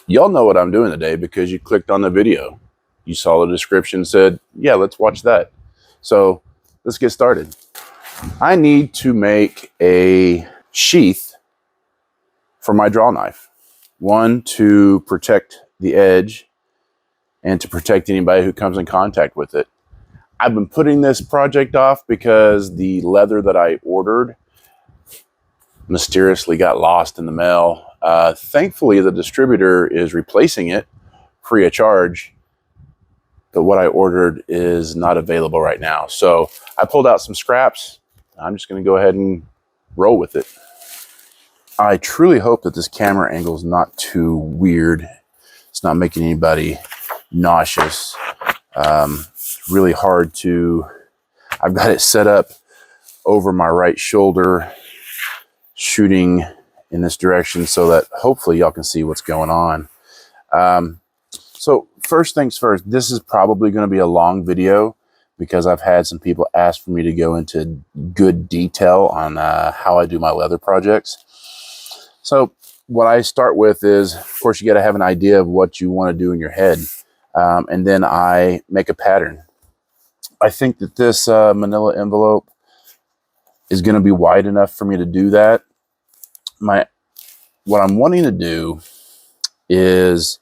Y'all know what I'm doing today because you clicked on the video. You saw the description, said, yeah, let's watch that. So let's get started. I need to make a sheath for my draw knife. One, to protect the edge and to protect anybody who comes in contact with it. I've been putting this project off because the leather that I ordered mysteriously got lost in the mail. Thankfully, the distributor is replacing it free of charge, but what I ordered is not available right now. So I pulled out some scraps. I'm just going to go ahead and roll with it. I truly hope that this camera angle is not too weird. It's not making anybody nauseous. Really hard to, I've got it set up over my right shoulder, shooting in this direction so that hopefully y'all can see what's going on. So first things first, this is probably going to be a long video because I've had some people ask for me to go into good detail on how I do my leather projects. So what I start with is, of course, you got to have an idea of what you want to do in your head. And then I make a pattern. I think that this manila envelope is going to be wide enough for me to do that. What I'm wanting to do is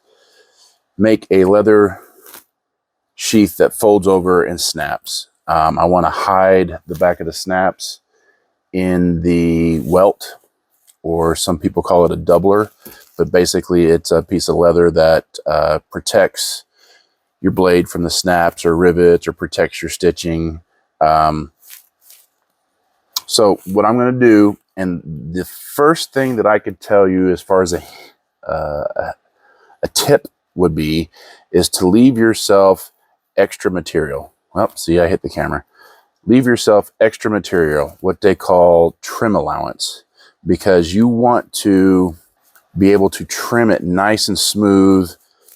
make a leather sheath that folds over and snaps. I want to hide the back of the snaps in the welt, or some people call it a doubler, but basically it's a piece of leather that protects your blade from the snaps or rivets, or protects your stitching. So what I'm going to do, and the first thing that I could tell you as far as a tip would be, is to leave yourself extra material. Well, see, I hit the camera. Leave yourself extra material, what they call trim allowance, because you want to be able to trim it nice and smooth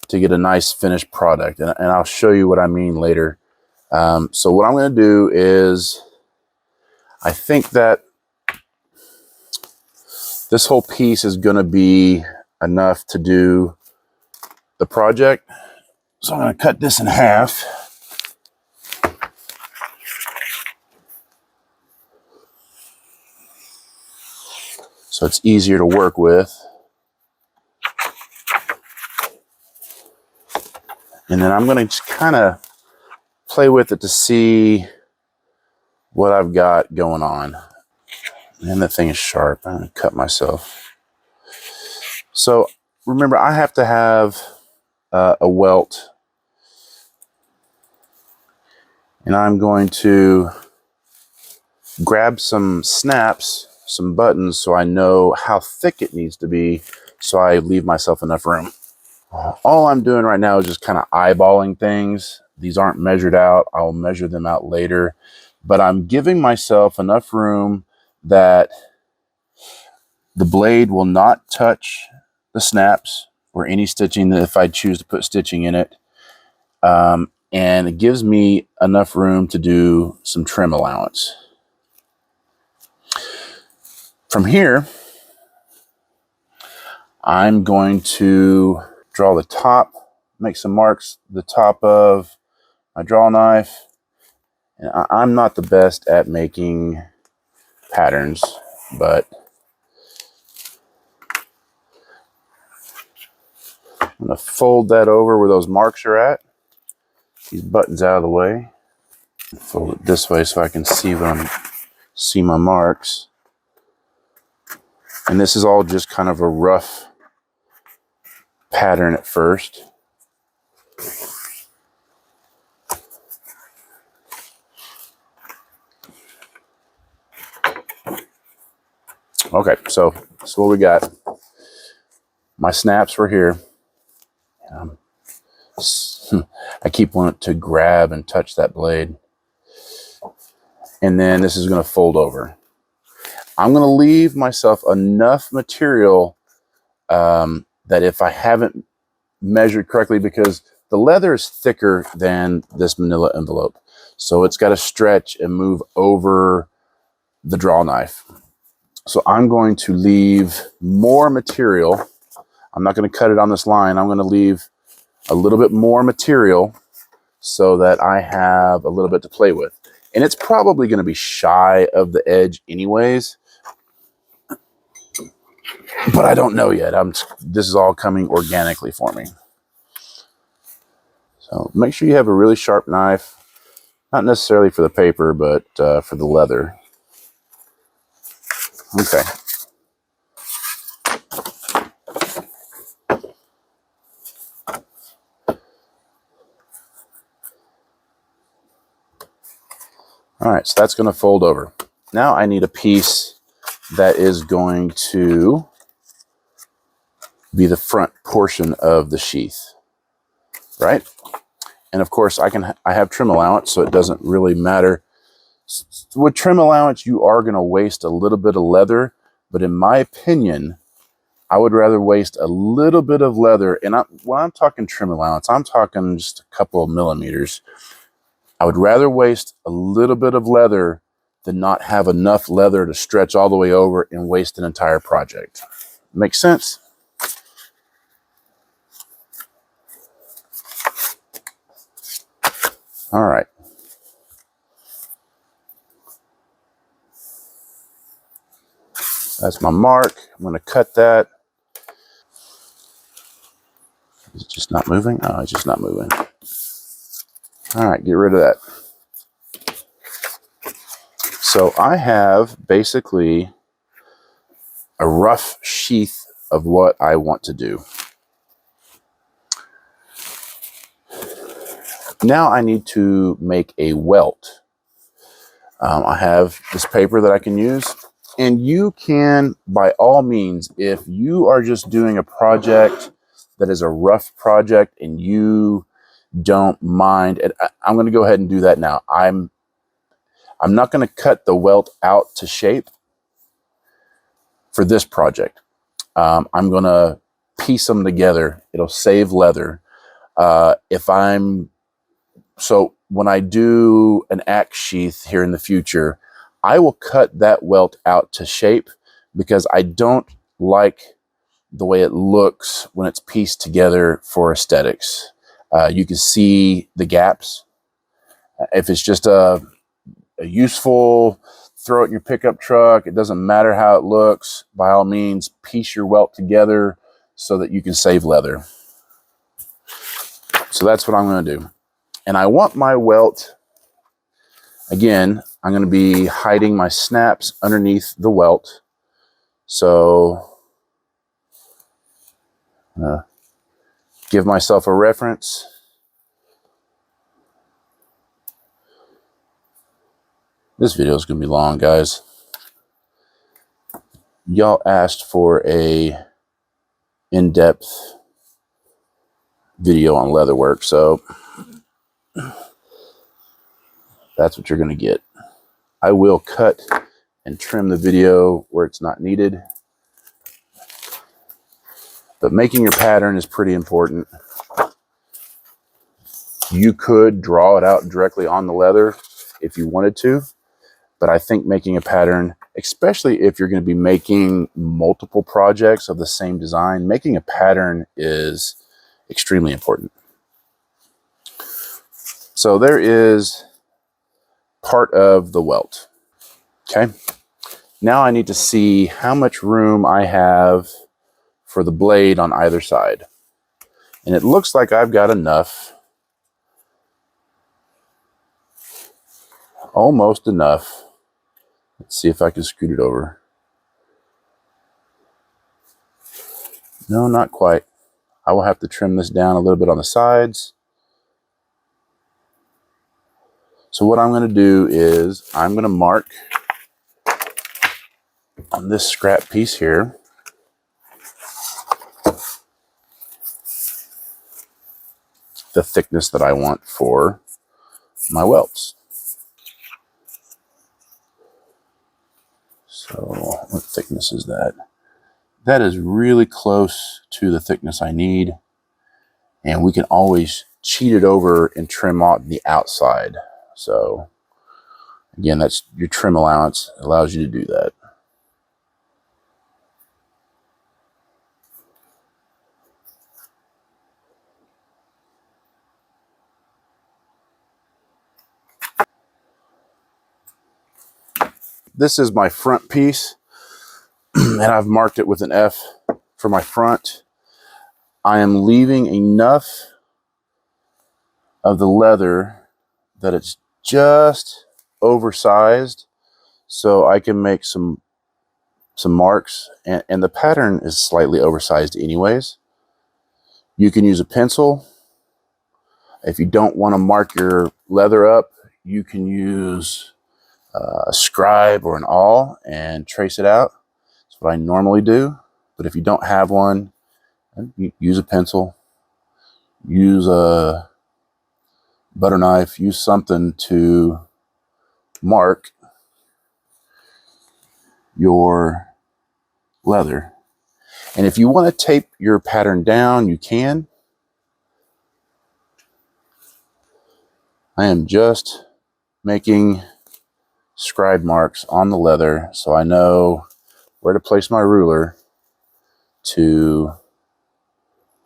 to get a nice finished product. And I'll show you what I mean later. So what I'm going to do is, I think that this whole piece is going to be enough to do the project. So I'm going to cut this in half. So it's easier to work with. And then I'm going to just kind of play with it to see what I've got going on. And the thing is sharp. I'm going to cut myself. So remember, I have to have a welt. And I'm going to grab some snaps, some buttons, so I know how thick it needs to be, so I leave myself enough room. All I'm doing right now is just kind of eyeballing things. These aren't measured out. I'll measure them out later. But I'm giving myself enough room that the blade will not touch the snaps or any stitching that if I choose to put stitching in it. And it gives me enough room to do some trim allowance. From here, I'm going to draw the top, make some marks, the top of my draw knife. And I'm not the best at making patterns, but I'm going to fold that over where those marks are at. These buttons out of the way. Fold it this way so I can see my marks. And this is all just kind of a rough pattern at first. Okay, so that's what we got. My snaps were here. I keep wanting to grab and touch that blade. And then this is going to fold over. I'm going to leave myself enough material that if I haven't measured correctly, because the leather is thicker than this manila envelope, so it's got to stretch and move over the draw knife. So I'm going to leave more material. I'm not going to cut it on this line. I'm going to leave a little bit more material so that I have a little bit to play with. And it's probably going to be shy of the edge anyways, but I don't know yet. This is all coming organically for me. So make sure you have a really sharp knife, not necessarily for the paper, but for the leather. Okay. All right, so that's going to fold over. Now I need a piece that is going to be the front portion of the sheath, right? And of course, I have trim allowance, so it doesn't really matter. With trim allowance, you are going to waste a little bit of leather, but in my opinion, I would rather waste a little bit of leather. And when I'm talking trim allowance, I'm talking just a couple of millimeters. I would rather waste a little bit of leather than not have enough leather to stretch all the way over and waste an entire project. Makes sense? All right. That's my mark. I'm going to cut that. Is it just not moving? Oh, it's just not moving. All right, get rid of that. So I have basically a rough sheath of what I want to do. Now I need to make a welt. I have this paper that I can use, and you can, by all means, if you are just doing a project that is a rough project and you don't mind, and I'm going to go ahead and do that now. I'm not going to cut the welt out to shape for this project. I'm going to piece them together. It'll save leather. So when I do an axe sheath here in the future, I will cut that welt out to shape because I don't like the way it looks when it's pieced together for aesthetics. You can see the gaps. If it's just a useful, throw it in your pickup truck, it doesn't matter how it looks, by all means, piece your welt together so that you can save leather. So that's what I'm going to do. And I want my welt, again, I'm going to be hiding my snaps underneath the welt. So give myself a reference. This video is going to be long, guys. Y'all asked for a in-depth video on leatherwork, so that's what you're going to get. I will cut and trim the video where it's not needed, but making your pattern is pretty important. You could draw it out directly on the leather if you wanted to, but I think making a pattern, especially if you're going to be making multiple projects of the same design, making a pattern is extremely important. So there is part of the welt. Okay. Now I need to see how much room I have for the blade on either side. And it looks like I've got enough. Almost enough. Let's see if I can scoot it over. No, not quite. I will have to trim this down a little bit on the sides. So what I'm going to do is I'm going to mark on this scrap piece here the thickness that I want for my welts. So what thickness is that? That is really close to the thickness I need. And we can always cheat it over and trim off the outside. So again, that's your trim allowance. It allows you to do that. this is my front piece, and I've marked it with an F for my front. I am leaving enough of the leather that it's just oversized so I can make some marks, and the pattern is slightly oversized anyways. You can use a pencil. If you don't want to mark your leather up, you can use a scribe or an awl and trace it out. That's what I normally do. But if you don't have one, use a pencil, use a butter knife, use something to mark your leather. And if you want to tape your pattern down, you can. I am just making scribe marks on the leather so I know where to place my ruler to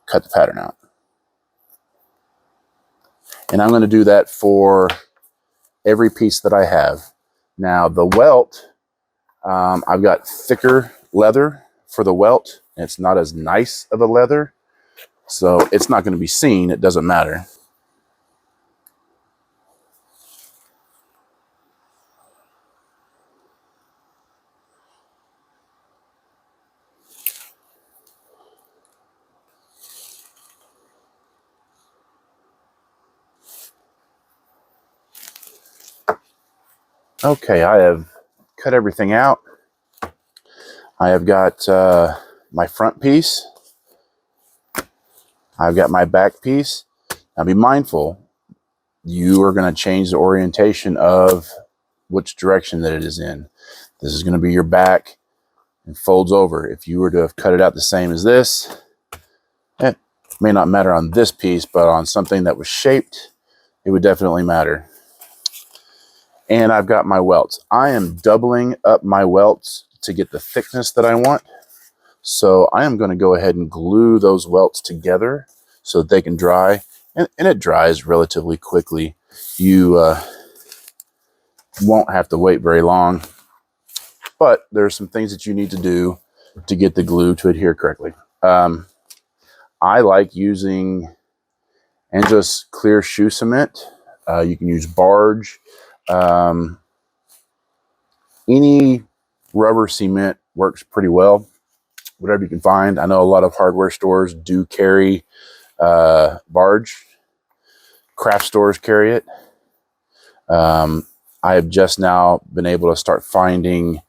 cut the pattern out. And I'm going to do that for every piece that I have. Now the welt, I've got thicker leather for the welt. And it's not as nice of a leather, so it's not going to be seen. It doesn't matter. Okay, I have cut everything out. I have got my front piece. I've got my back piece. Now be mindful, you are going to change the orientation of which direction that it is in. This is going to be your back and folds over. If you were to have cut it out the same as this, it may not matter on this piece, but on something that was shaped, it would definitely matter. And I've got my welts. I am doubling up my welts to get the thickness that I want. So I am going to go ahead and glue those welts together so that they can dry. And it dries relatively quickly. You won't have to wait very long. But there are some things that you need to do to get the glue to adhere correctly. I like using Angela's clear shoe cement. You can use barge. Any rubber cement works pretty well. Whatever you can find. I know a lot of hardware stores do carry barge. Craft stores carry it. I have just now been able to start finding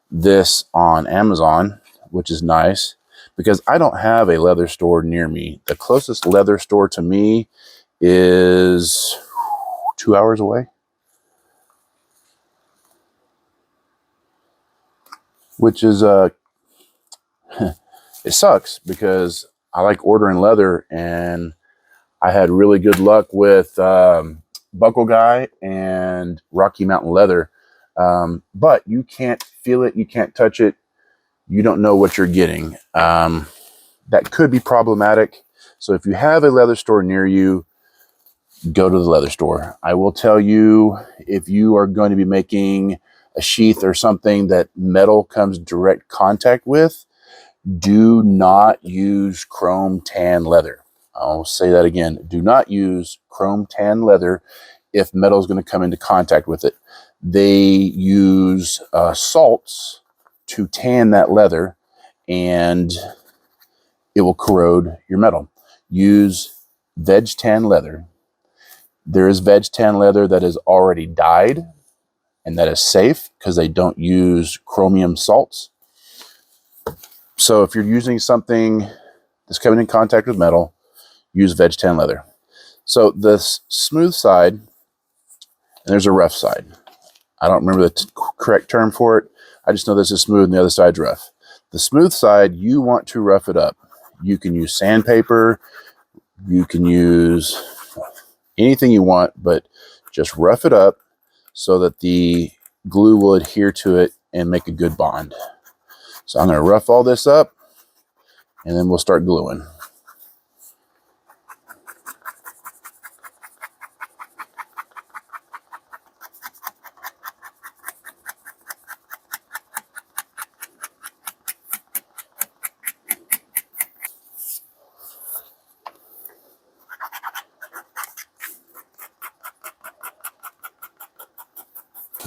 this on Amazon, which is nice because I don't have a leather store near me. The closest leather store to me is 2 hours away, which is it sucks because I like ordering leather, and I had really good luck with Buckle Guy and Rocky Mountain Leather, but you can't feel it, you can't touch it, you don't know what you're getting. That could be problematic. So if you have a leather store near you, go to the leather store. I will tell you, if you are going to be making a sheath or something that metal comes direct contact with, do not use chrome tan leather. I'll say that again. Do not use chrome tan leather if metal is going to come into contact with it. They use salts to tan that leather, and it will corrode your metal. Use veg tan leather. There is veg tan leather that is already dyed, and that is safe because they don't use chromium salts. So if you're using something that's coming in contact with metal, use veg tan leather. So this smooth side, and there's a rough side. I don't remember the correct term for it. I just know this is smooth and the other side's rough. The smooth side, you want to rough it up. You can use sandpaper. You can use anything you want, but just rough it up so that the glue will adhere to it and make a good bond. So I'm going to rough all this up, and then we'll start gluing.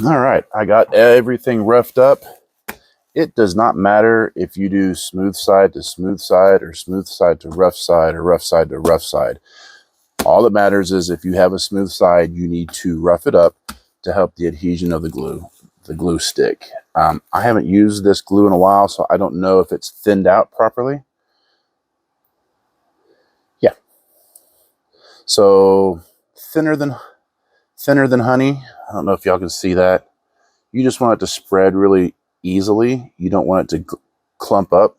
All right, I got everything roughed up. It does not matter if you do smooth side to smooth side or smooth side to rough side or rough side to rough side. All that matters is if you have a smooth side, you need to rough it up to help the adhesion of the glue stick. I haven't used this glue in a while, so I don't know if it's thinned out properly. Yeah. So thinner than honey. I don't know if y'all can see that. You just want it to spread really easily. You don't want it to clump up.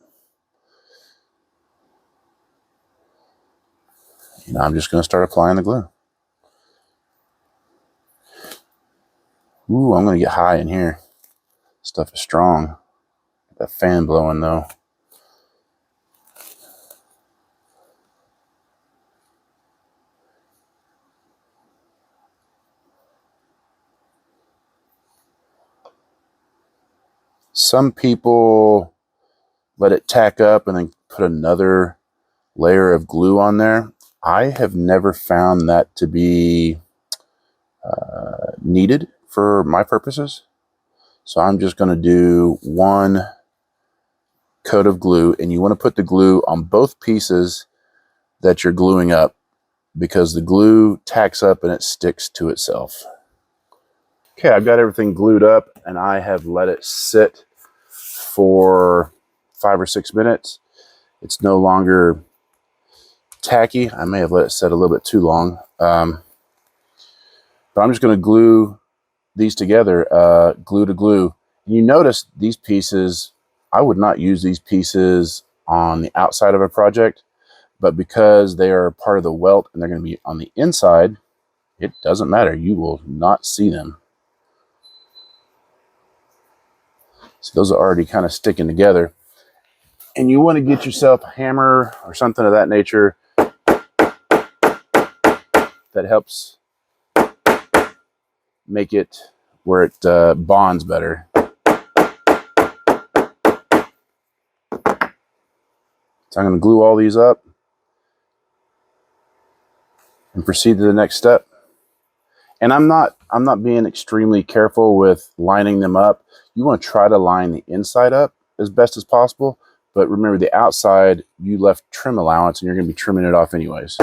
I'm just going to start applying the glue. Ooh, I'm going to get high in here. Stuff is strong. That fan blowing though. Some people let it tack up and then put another layer of glue on there. I have never found that to be needed for my purposes. So I'm just going to do one coat of glue, and you want to put the glue on both pieces that you're gluing up because the glue tacks up and it sticks to itself. Okay, I've got everything glued up and I have let it sit for 5 or 6 minutes. It's no longer tacky. I may have let it set a little bit too long. But I'm just going to glue these together, glue to glue. And you notice these pieces, I would not use these pieces on the outside of a project, but because they are part of the welt and they're going to be on the inside, it doesn't matter. You will not see them. So those are already kind of sticking together. And you want to get yourself a hammer or something of that nature that helps make it where it bonds better. So I'm going to glue all these up and proceed to the next step. And I'm not being extremely careful with lining them up. You want to try to line the inside up as best as possible, but remember the outside you left trim allowance and you're going to be trimming it off anyways.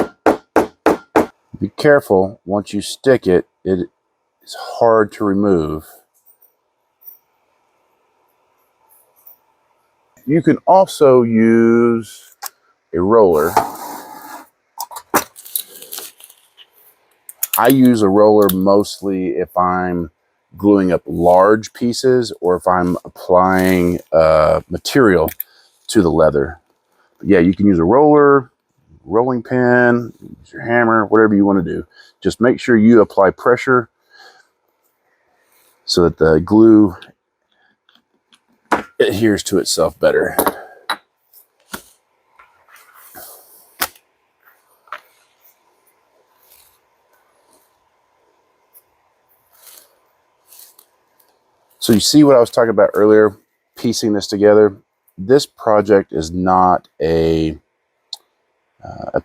Be careful, once you stick it, it is hard to remove. You can also use a roller. I use a roller mostly if I'm gluing up large pieces or if I'm applying material to the leather. But yeah, you can use a roller, rolling pin, use your hammer, whatever you want to do. Just make sure you apply pressure so that the glue adheres to itself better. So you see what I was talking about earlier, piecing this together. This project is not a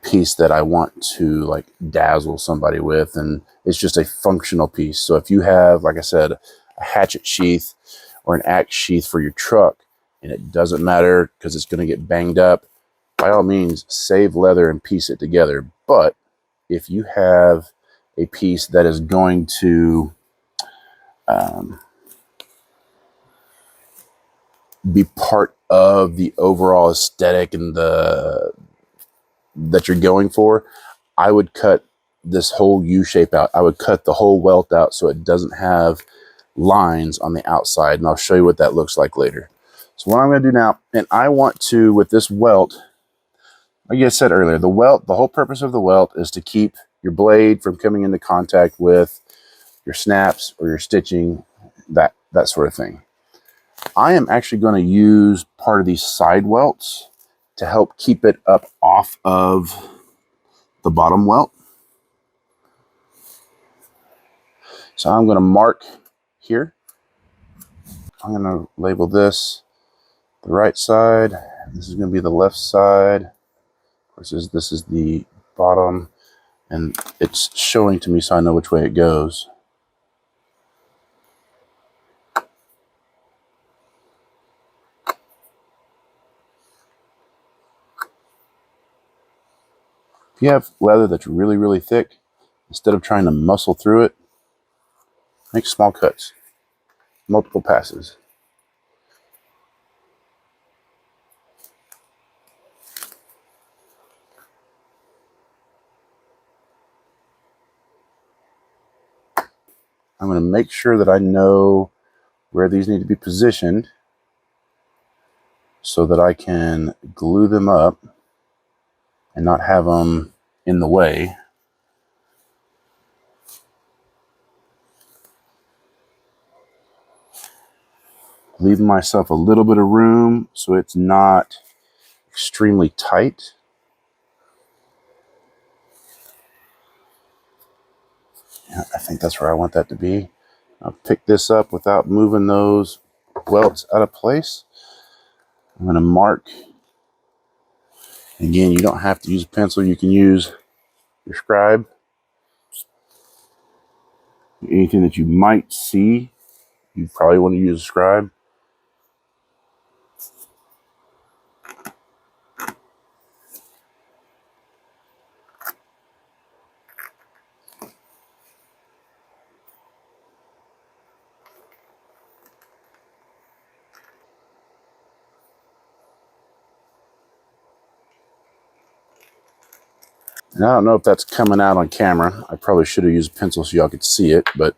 piece that I want to like dazzle somebody with, and it's just a functional piece. So if you have, like I said, a hatchet sheath or an axe sheath for your truck, and it doesn't matter because it's going to get banged up, by all means, save leather and piece it together. But if you have a piece that is going to be part of the overall aesthetic and that you're going for, I would cut this whole U shape out. I would cut the whole welt out so it doesn't have lines on the outside, and I'll show you what that looks like later. So what I'm going to do now, and I want to, with this welt, like I said earlier, the welt, the whole purpose of the welt is to keep your blade from coming into contact with your snaps or your stitching, that sort of thing. I am actually going to use part of these side welts to help keep it up off of the bottom welt. So I'm going to mark here. I'm going to label this the right side. This is going to be the left side. Of course, this is the bottom, and it's showing to me so I know which way it goes. If you have leather that's really, really thick, instead of trying to muscle through it, make small cuts, multiple passes. I'm going to make sure that I know where these need to be positioned so that I can glue them up and not have them in the way. Leaving myself a little bit of room so it's not extremely tight. Yeah, I think that's where I want that to be. I'll pick this up without moving those welts out of place. I'm going to mark. Again, you don't have to use a pencil. You can use your scribe. Anything that you might see, you probably want to use a scribe. And I don't know if that's coming out on camera. I probably should have used a pencil so y'all could see it, but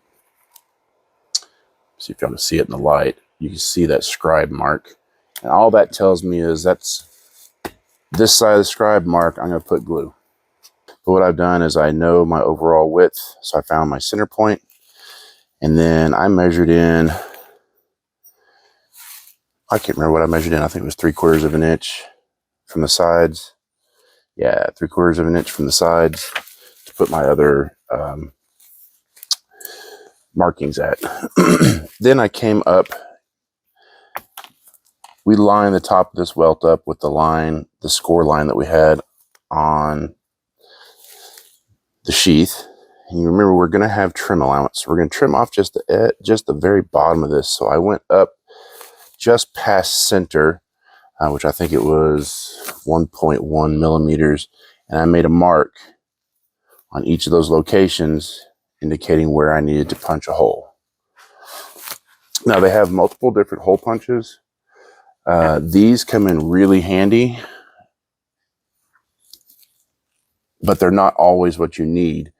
see if y'all can see it in the light. You can see that scribe mark. And all that tells me is that's this side of the scribe mark, I'm going to put glue. But what I've done is I know my overall width, so I found my center point, and then I measured in, I can't remember what I measured in. I think it was 3/4 of an inch from the sides. Yeah, 3/4 of an inch from the sides to put my other markings at. Then I came up, we lined the top of this welt up with the line, the score line that we had on the sheath. And you remember we're going to have trim allowance. We're going to trim off just the very bottom of this. So I went up just past center, which I think it was 1.1 millimeters. And I made a mark on each of those locations indicating where I needed to punch a hole. Now they have multiple different hole punches. These come in really handy, but they're not always what you need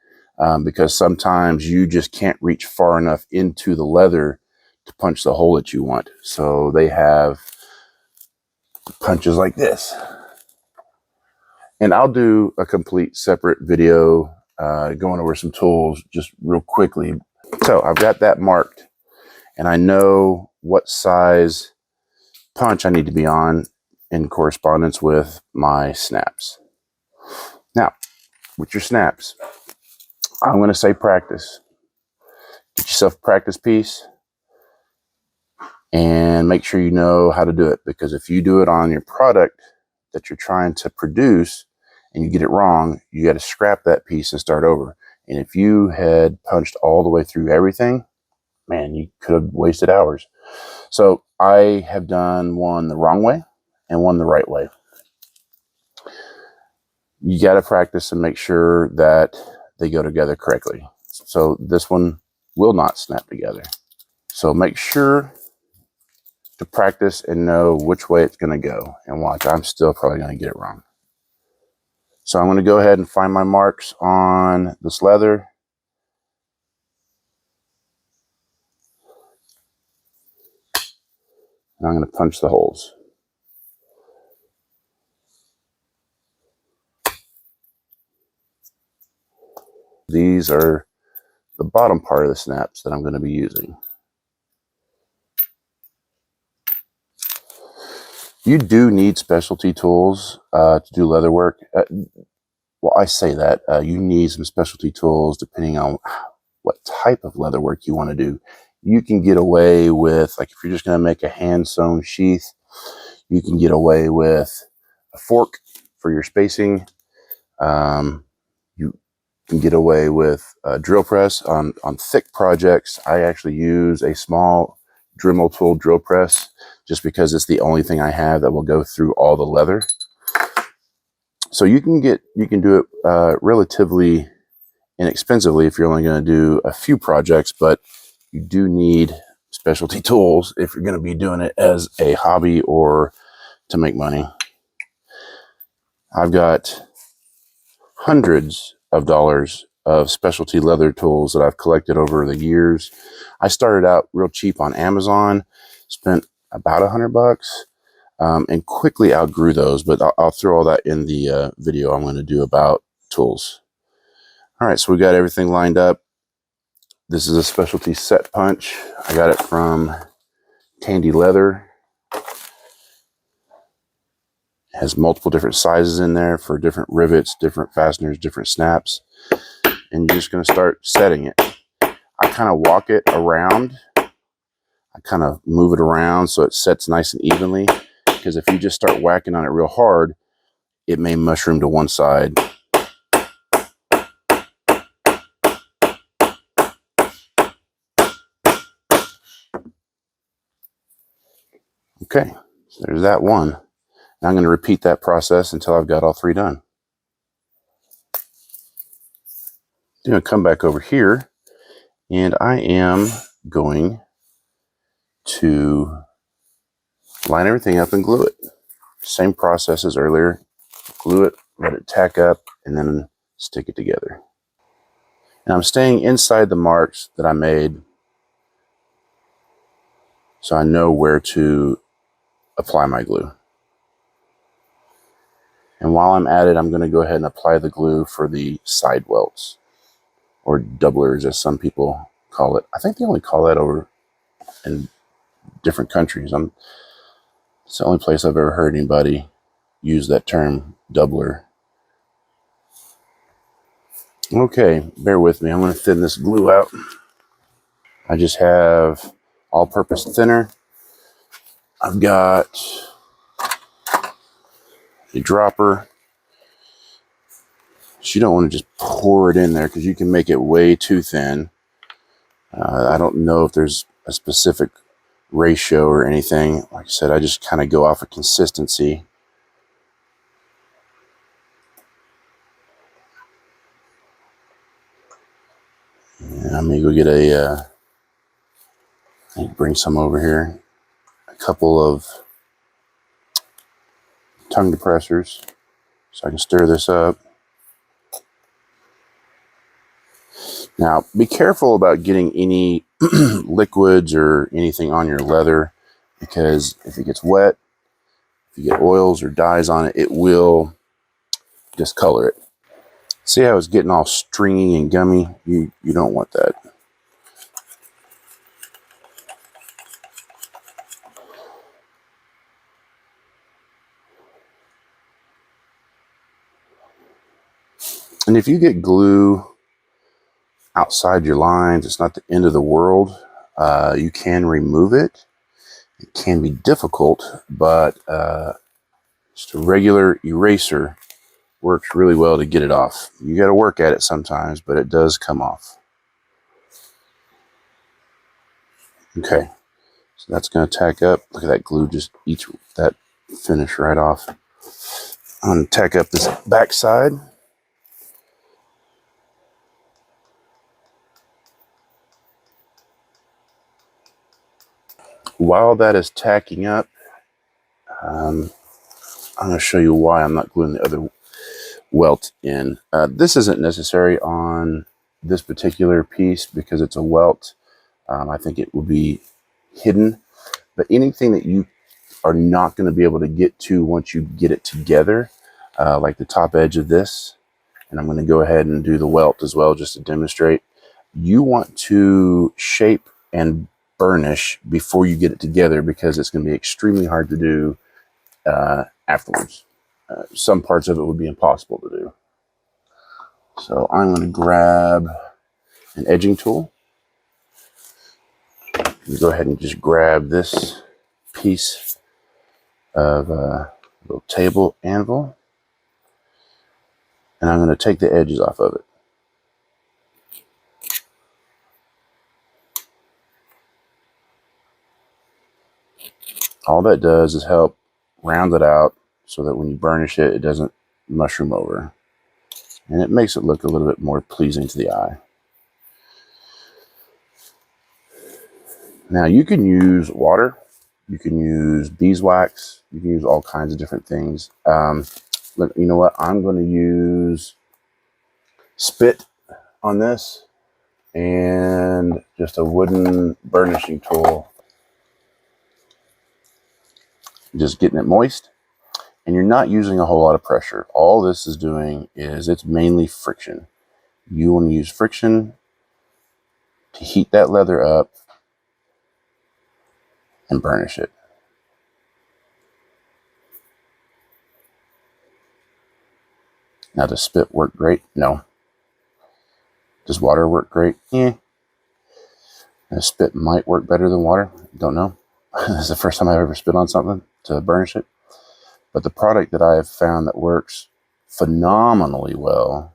because sometimes you just can't reach far enough into the leather to punch the hole that you want. So they have punches like this. And I'll do a complete separate video going over some tools just real quickly. So I've got that marked and I know what size punch I need to be on in correspondence with my snaps. Now, with your snaps, I'm going to say practice. Get yourself a practice piece and make sure you know how to do it, because if you do it on your product that you're trying to produce and you get it wrong, you got to scrap that piece and start over. And if you had punched all the way through everything, man, you could have wasted hours. So I have done one the wrong way and one the right way. You got to practice and make sure that they go together correctly. So this one will not snap together. So make sure to practice and know which way it's going to go. And watch, I'm still probably going to get it wrong. So I'm going to go ahead and find my marks on this leather. And I'm going to punch the holes. These are the bottom part of the snaps that I'm going to be using. You do need specialty tools to do leather work. Well, I say that. You need some specialty tools depending on what type of leather work you want to do. You can get away with, like if you're just going to make a hand-sewn sheath, you can get away with a fork for your spacing. You can get away with a drill press. On thick projects, I actually use a small Dremel tool drill press just because it's the only thing I have that will go through all the leather. So you can do it relatively inexpensively if you're only going to do a few projects, but you do need specialty tools if you're going to be doing it as a hobby or to make money. I've got hundreds of dollars of specialty leather tools that I've collected over the years. I started out real cheap on Amazon, spent about $100, and quickly outgrew those, but I'll throw all that in the video I'm going to do about tools. All right, so we got everything lined up. This is a specialty set punch. I got it from Tandy Leather. It has multiple different sizes in there for different rivets, different fasteners, different snaps. And you're just going to start setting it. I kind of walk it around. I kind of move it around so it sets nice and evenly. Because if you just start whacking on it real hard, it may mushroom to one side. Okay, so there's that one. Now I'm going to repeat that process until I've got all three done. I'm going to come back over here, and I am going to line everything up and glue it. Same process as earlier. Glue it, let it tack up, and then stick it together. And I'm staying inside the marks that I made so I know where to apply my glue. And while I'm at it, I'm going to go ahead and apply the glue for the side welts, or doublers as some people call it. I think they only call that over in different countries. It's the only place I've ever heard anybody use that term, doubler. Okay, bear with me. I'm going to thin this glue out. I just have all-purpose thinner. I've got a dropper. So you don't want to just pour it in there because you can make it way too thin. I don't know if there's a specific ratio or anything. Like I said, I just kind of go off of consistency. And I'm going to go get bring some over here. A couple of tongue depressors so I can stir this up. Now, be careful about getting any liquids or anything on your leather, because if it gets wet, if you get oils or dyes on it, it will discolor it. See how it's getting all stringy and gummy? You don't want that. And if you get glue outside your lines, it's not the end of the world. You can remove it. It can be difficult, but just a regular eraser works really well to get it off. You got to work at it sometimes, but it does come off. Okay, so that's going to tack up. Look at that glue just eats that finish right off. I'm going to tack up this back side. While that is tacking up, I'm going to show you why I'm not gluing the other welt in. This isn't necessary on this particular piece because it's a welt. I think it will be hidden, but anything that you are not going to be able to get to once you get it together, like the top edge of this, and I'm going to go ahead and do the welt as well just to demonstrate. You want to shape and burnish before you get it together because it's going to be extremely hard to do afterwards. Some parts of it would be impossible to do. So I'm going to grab an edging tool. Go ahead and just grab this piece of little table anvil, and I'm going to take the edges off of it. All that does is help round it out so that when you burnish it, it doesn't mushroom over. And it makes it look a little bit more pleasing to the eye. Now you can use water, you can use beeswax, you can use all kinds of different things. But you know what? I'm going to use spit on this and just a wooden burnishing tool. Just getting it moist. And you're not using a whole lot of pressure. All this is doing is it's mainly friction. You want to use friction to heat that leather up and burnish it. Now, does spit work great? No. Does water work great? Yeah. Spit might work better than water. Don't know. This is the first time I've ever spit on something to burnish it. But the product that I have found that works phenomenally well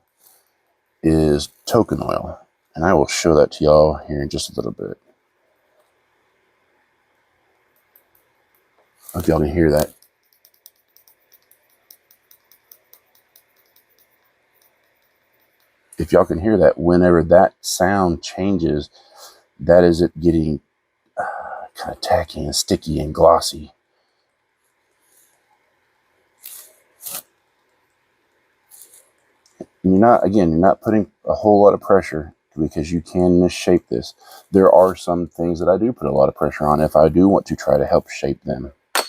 is token oil. And I will show that to y'all here in just a little bit. I hope y'all can hear that. If y'all can hear that, whenever that sound changes, that is it getting kind of tacky and sticky and glossy. And you're not putting a whole lot of pressure because you can misshape this. There are some things that I do put a lot of pressure on if I do want to try to help shape them. I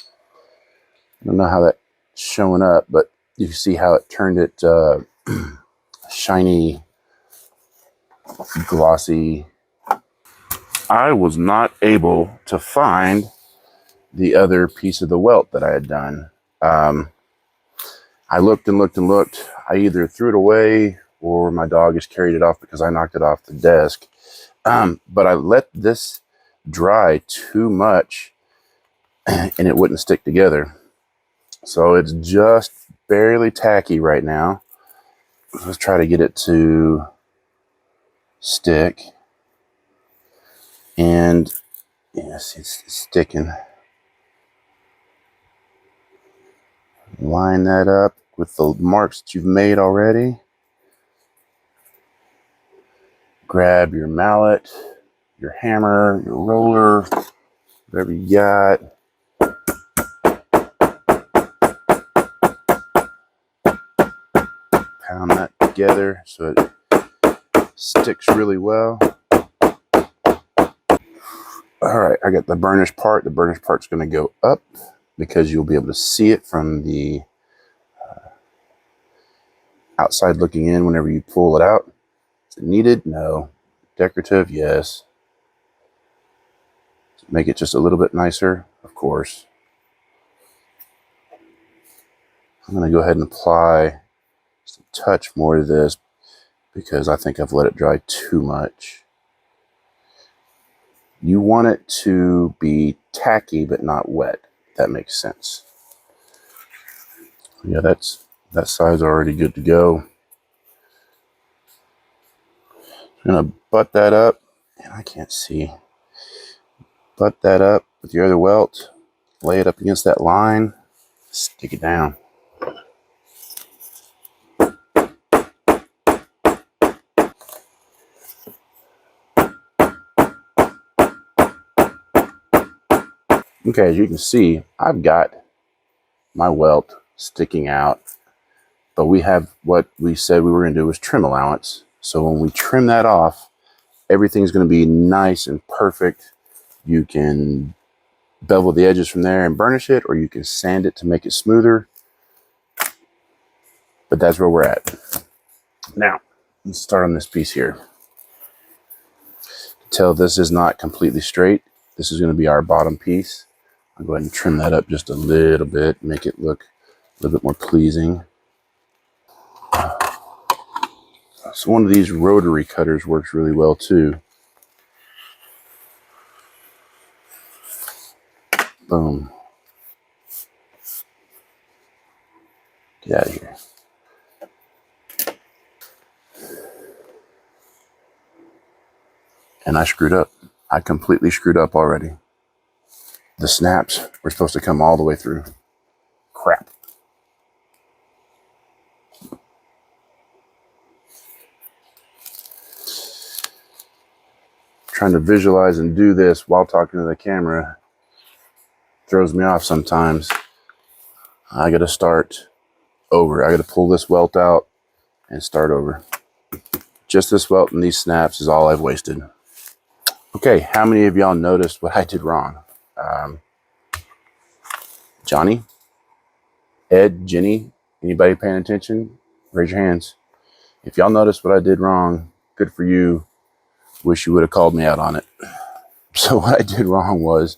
don't know how that's showing up, but you can see how it turned it shiny, glossy. I was not able to find the other piece of the welt that I had done. I looked and looked and looked. I either threw it away or my dog has carried it off because I knocked it off the desk. But I let this dry too much and it wouldn't stick together. So it's just barely tacky right now. Let's try to get it to stick. And yes, it's sticking. Line that up with the marks that you've made already. Grab your mallet, your hammer, your roller, whatever you got. Pound that together so it sticks really well. All right, I got the burnish part. The burnish part's going to go up because you'll be able to see it from the outside looking in whenever you pull it out. Is it needed? No. Decorative? Yes. Make it just a little bit nicer, of course. I'm going to go ahead and apply just a touch more of this because I think I've let it dry too much. You want it to be tacky but not wet. If that makes sense. Yeah, that side's already good to go. I'm going to butt that up. And I can't see. Butt that up with your other welt. Lay it up against that line. Stick it down. Okay, as you can see, I've got my welt sticking out, but we have what we said we were going to do was trim allowance. So when we trim that off, everything's going to be nice and perfect. You can bevel the edges from there and burnish it, or you can sand it to make it smoother. But that's where we're at. Now, let's start on this piece here. Tell this is not completely straight. This is going to be our bottom piece. I'll go ahead and trim that up just a little bit, make it look a little bit more pleasing. So one of these rotary cutters works really well too. Boom. Get out of here. And I screwed up. I completely screwed up already. The snaps were supposed to come all the way through. Crap. Trying to visualize and do this while talking to the camera throws me off sometimes. I gotta start over. I gotta pull this welt out and start over. Just this welt and these snaps is all I've wasted. Okay, how many of y'all noticed what I did wrong? Johnny, Ed, Jenny, anybody paying attention? Raise your hands. If y'all noticed what I did wrong, good for you. Wish you would have called me out on it. So what I did wrong was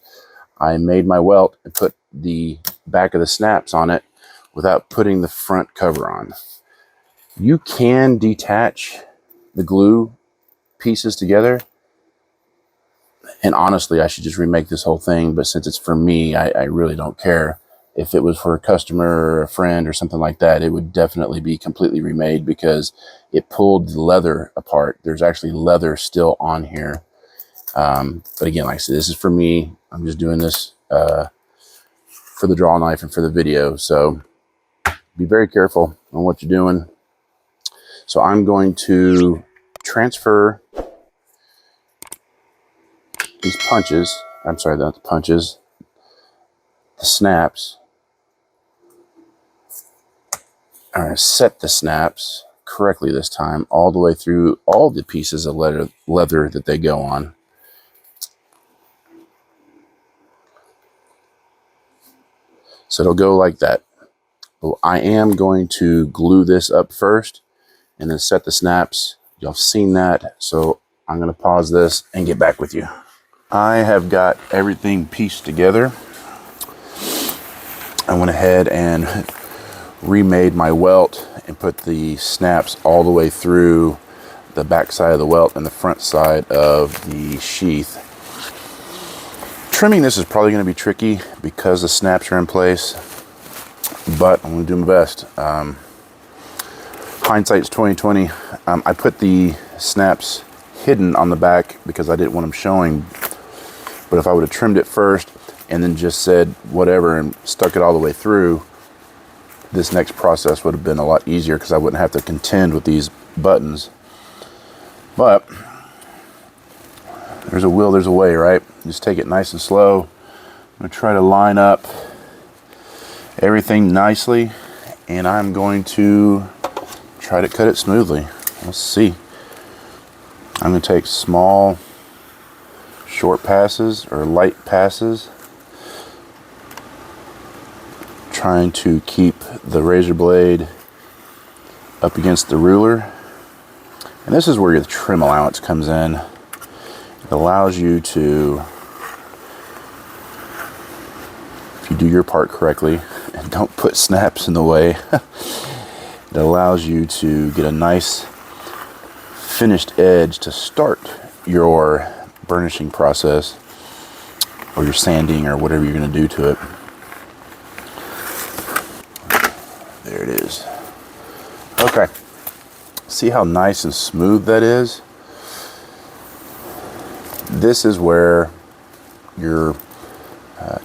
I made my welt and put the back of the snaps on it without putting the front cover on. You can detach the glue pieces together, and honestly, I should just remake this whole thing, but since it's for me, I really don't care. If it was for a customer or a friend or something like that, it would definitely be completely remade because it pulled the leather apart. There's actually leather still on here. But again, like I said, this is for me. I'm just doing this for the draw knife and for the video. So be very careful on what you're doing. So I'm going to transfer these punches. I'm sorry, not the punches, the snaps. I'm going to set the snaps correctly this time, all the way through all the pieces of leather that they go on. So it'll go like that. But I am going to glue this up first and then set the snaps. Y'all seen that, so I'm going to pause this and get back with you. I have got everything pieced together. I went ahead and remade my welt and put the snaps all the way through the back side of the welt and the front side of the sheath. Trimming this is probably going to be tricky because the snaps are in place, but I'm going to do my best. Hindsight's 20/20. I put the snaps hidden on the back because I didn't want them showing, but if I would have trimmed it first and then just said whatever and stuck it all the way through, this next process would have been a lot easier because I wouldn't have to contend with these buttons. But there's a will, there's a way, right? Just take it nice and slow. I'm going to try to line up everything nicely, and I'm going to try to cut it smoothly. Let's see. I'm going to take small, short passes or light passes, trying to keep the razor blade up against the ruler. And this is where your trim allowance comes in. It allows you to, if you do your part correctly and don't put snaps in the way, it allows you to get a nice finished edge to start your burnishing process or your sanding or whatever you're going to do to it. There it is. Okay. See how nice and smooth that is? This is where your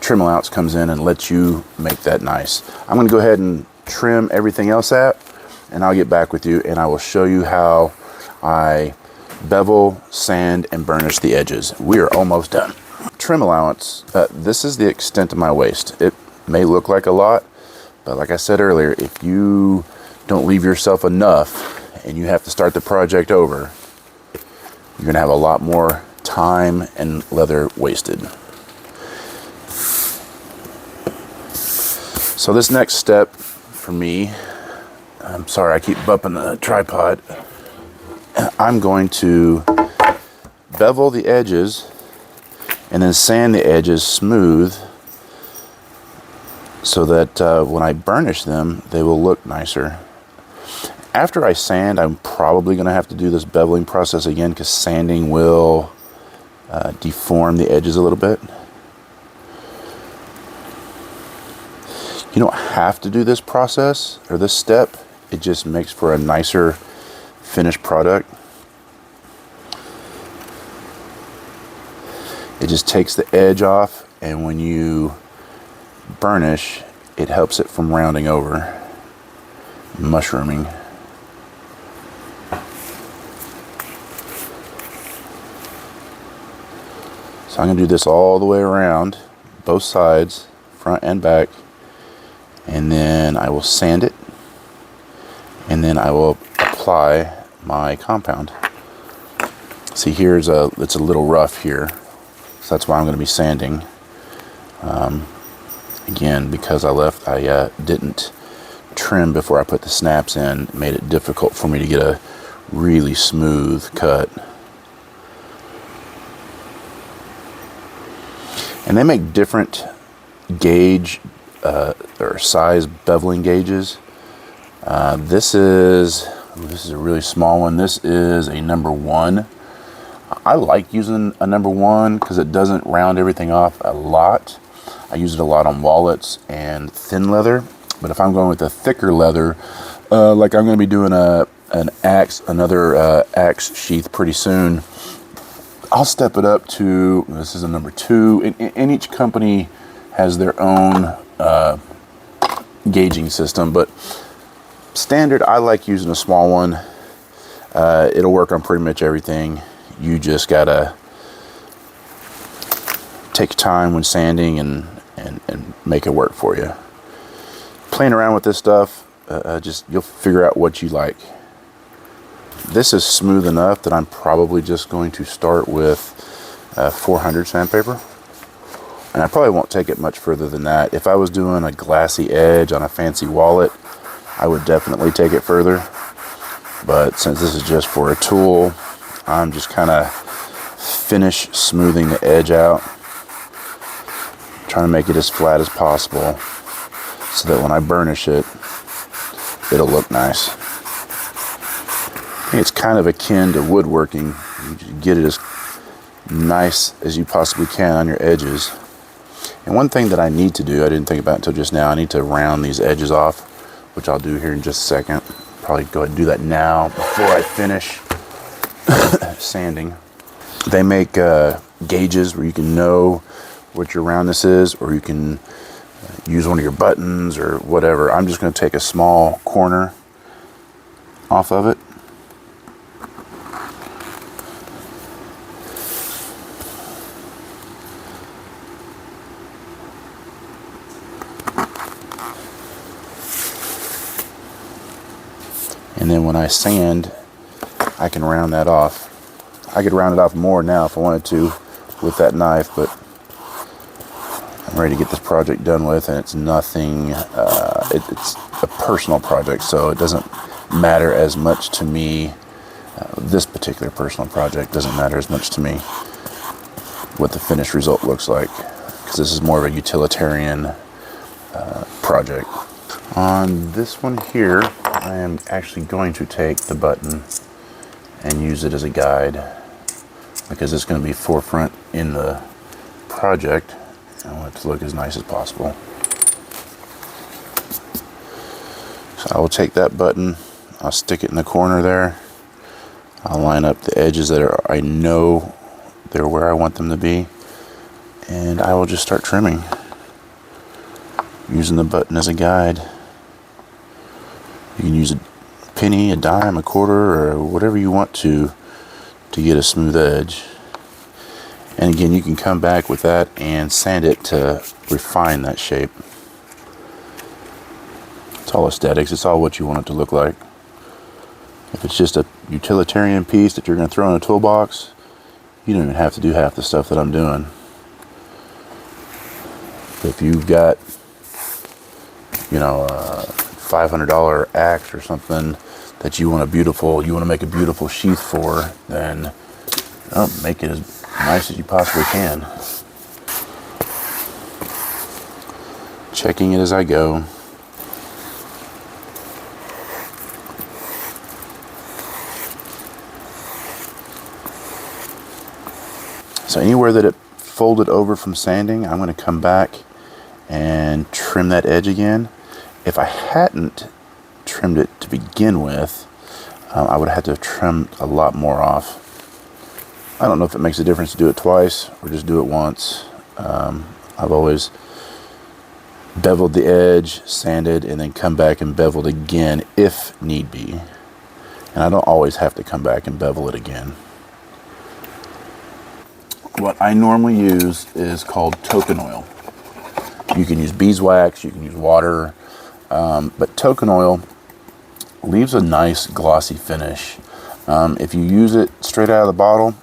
trim allowance comes in and lets you make that nice. I'm going to go ahead and trim everything else out, and I'll get back with you and I will show you how I bevel, sand, and burnish the edges. We are almost done. Trim allowance. This is the extent of my waist. It may look like a lot, but like I said earlier, if you don't leave yourself enough and you have to start the project over, you're going to have a lot more time and leather wasted. So this next step for me, I'm sorry, I keep bumping the tripod. I'm going to bevel the edges and then sand the edges smooth so that when I burnish them, they will look nicer. After I sand, I'm probably going to have to do this beveling process again because sanding will deform the edges a little bit. You don't have to do this process or this step. It just makes for a nicer finished product. It just takes the edge off, and when you burnish, it helps it from rounding over, mushrooming. So I'm going to do this all the way around, both sides, front and back, and then I will sand it, and then I will apply my compound. See, it's a little rough here, so that's why I'm going to be sanding. Again, because I didn't trim before I put the snaps in, it made it difficult for me to get a really smooth cut. And they make different gauge or size beveling gauges. This is a really small one. This is a number 1. I like using a number 1 because it doesn't round everything off a lot. I use it a lot on wallets and thin leather. But if I'm going with a thicker leather, like I'm going to be doing another axe sheath pretty soon, I'll step it up to, this is a number 2, and each company has their own gauging system, but standard, I like using a small one. It'll work on pretty much everything. You just gotta take time when sanding and make it work for you. Playing around with this stuff, you'll figure out what you like. This is smooth enough that I'm probably just going to start with 400 sandpaper. And I probably won't take it much further than that. If I was doing a glassy edge on a fancy wallet, I would definitely take it further. But since this is just for a tool, I'm just kind of finish smoothing the edge out. Trying to make it as flat as possible so that when I burnish it, it'll look nice. It's kind of akin to woodworking. You just get it as nice as you possibly can on your edges. And one thing that I need to do, I didn't think about until just now, I need to round these edges off, which I'll do here in just a second. Probably go ahead and do that now before I finish sanding. They make gauges where you can know what your roundness is, or you can use one of your buttons or whatever. I'm just going to take a small corner off of it. And then when I sand, I can round that off. I could round it off more now if I wanted to with that knife, but I'm ready to get this project done with, and it's nothing, it's a personal project, so it doesn't matter as much to me. This particular personal project doesn't matter as much to me what the finished result looks like, because this is more of a utilitarian project. On this one here, I am actually going to take the button and use it as a guide, because it's going to be forefront in the project. I want it to look as nice as possible. So I will take that button, I'll stick it in the corner there. I'll line up the edges that I know they're where I want them to be, and I will just start trimming using the button as a guide. You can use a penny, a dime, a quarter, or whatever you want to get a smooth edge. And again, you can come back with that and sand it to refine that shape. It's all aesthetics. It's all what you want it to look like. If it's just a utilitarian piece that you're going to throw in a toolbox, you don't even have to do half the stuff that I'm doing. If you've got, a $500 axe or something that you want to make a beautiful sheath for, then make it as nice as you possibly can. Checking it as I go. So anywhere that it folded over from sanding, I'm going to come back and trim that edge again. If I hadn't trimmed it to begin with, I would have had to have trimmed a lot more off. I don't know if it makes a difference to do it twice or just do it once. I've always beveled the edge, sanded, and then come back and beveled again if need be. And I don't always have to come back and bevel it again. what I normally use is called token oil. You can use beeswax, you can use water, but token oil leaves a nice glossy finish. If you use it straight out of the bottle,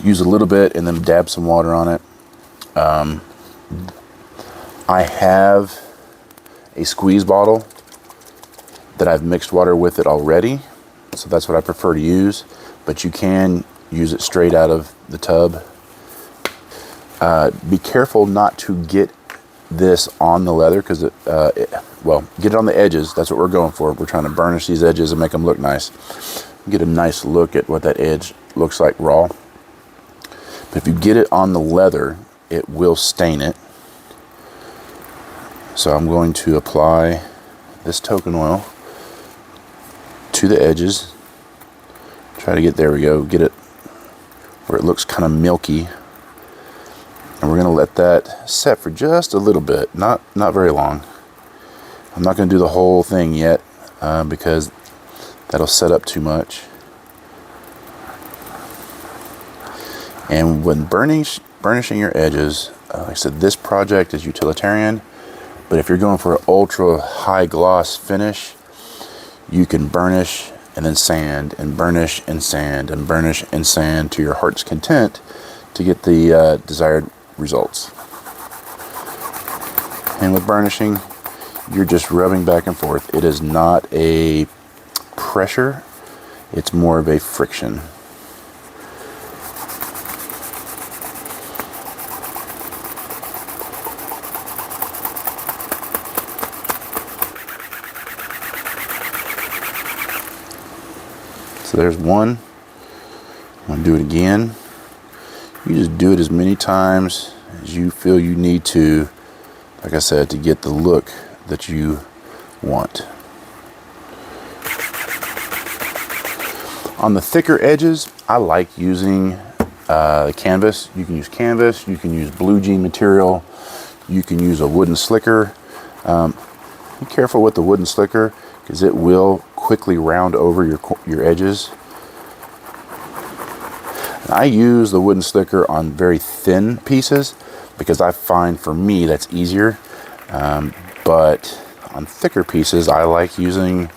use a little bit and then dab some water on it. I have a squeeze bottle that I've mixed water with it already, so that's what I prefer to use, but you can use it straight out of the tub. Be careful not to get this on the leather, because well, get it on the edges. That's what we're going for. We're trying to burnish these edges and make them look nice. Get a nice look at what that edge looks like raw. But if you get it on the leather, it will stain it. So I'm going to apply this token oil to the edges. Try to get, there we go, get it where it looks kind of milky. And we're going to let that set for just a little bit, not very long. I'm not going to do the whole thing yet because that'll set up too much. And when burnishing your edges, like I said, this project is utilitarian, but if you're going for an ultra high gloss finish, you can burnish and then sand and burnish and sand and burnish and sand to your heart's content to get the desired results. And with burnishing, you're just rubbing back and forth. It is not a pressure, it's more of a friction. So there's one. I'm going to do it again. You just do it as many times as you feel you need to, like I said, to get the look that you want. On the thicker edges, I like using canvas. You can use canvas, you can use blue jean material, you can use a wooden slicker. Be careful with the wooden slicker because it will quickly round over your edges. And I use the wooden slicker on very thin pieces because I find for me that's easier. But on thicker pieces, I like using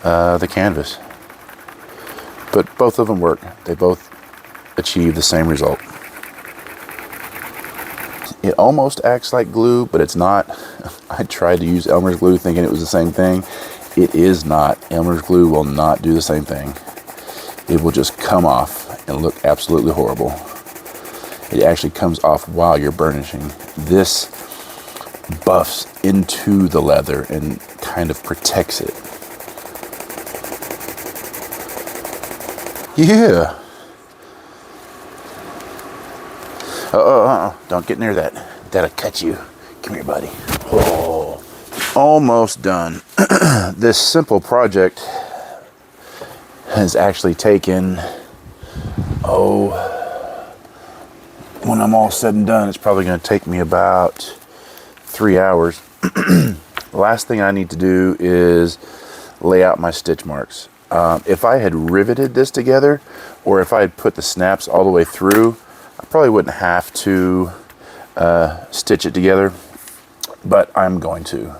the canvas. But both of them work. They both achieve the same result. It almost acts like glue, but it's not. I tried to use Elmer's glue thinking it was the same thing. It is not. Elmer's glue will not do the same thing. It will just come off and look absolutely horrible. It actually comes off while you're burnishing. This buffs into the leather and kind of protects it. Yeah. Don't get near that. That'll cut you. Come here, buddy. Oh, almost done. This simple project has actually taken, when I'm all said and done, it's probably going to take me about 3 hours. The last thing I need to do is lay out my stitch marks. If I had riveted this together, or if I had put the snaps all the way through, I probably wouldn't have to stitch it together, but I'm going to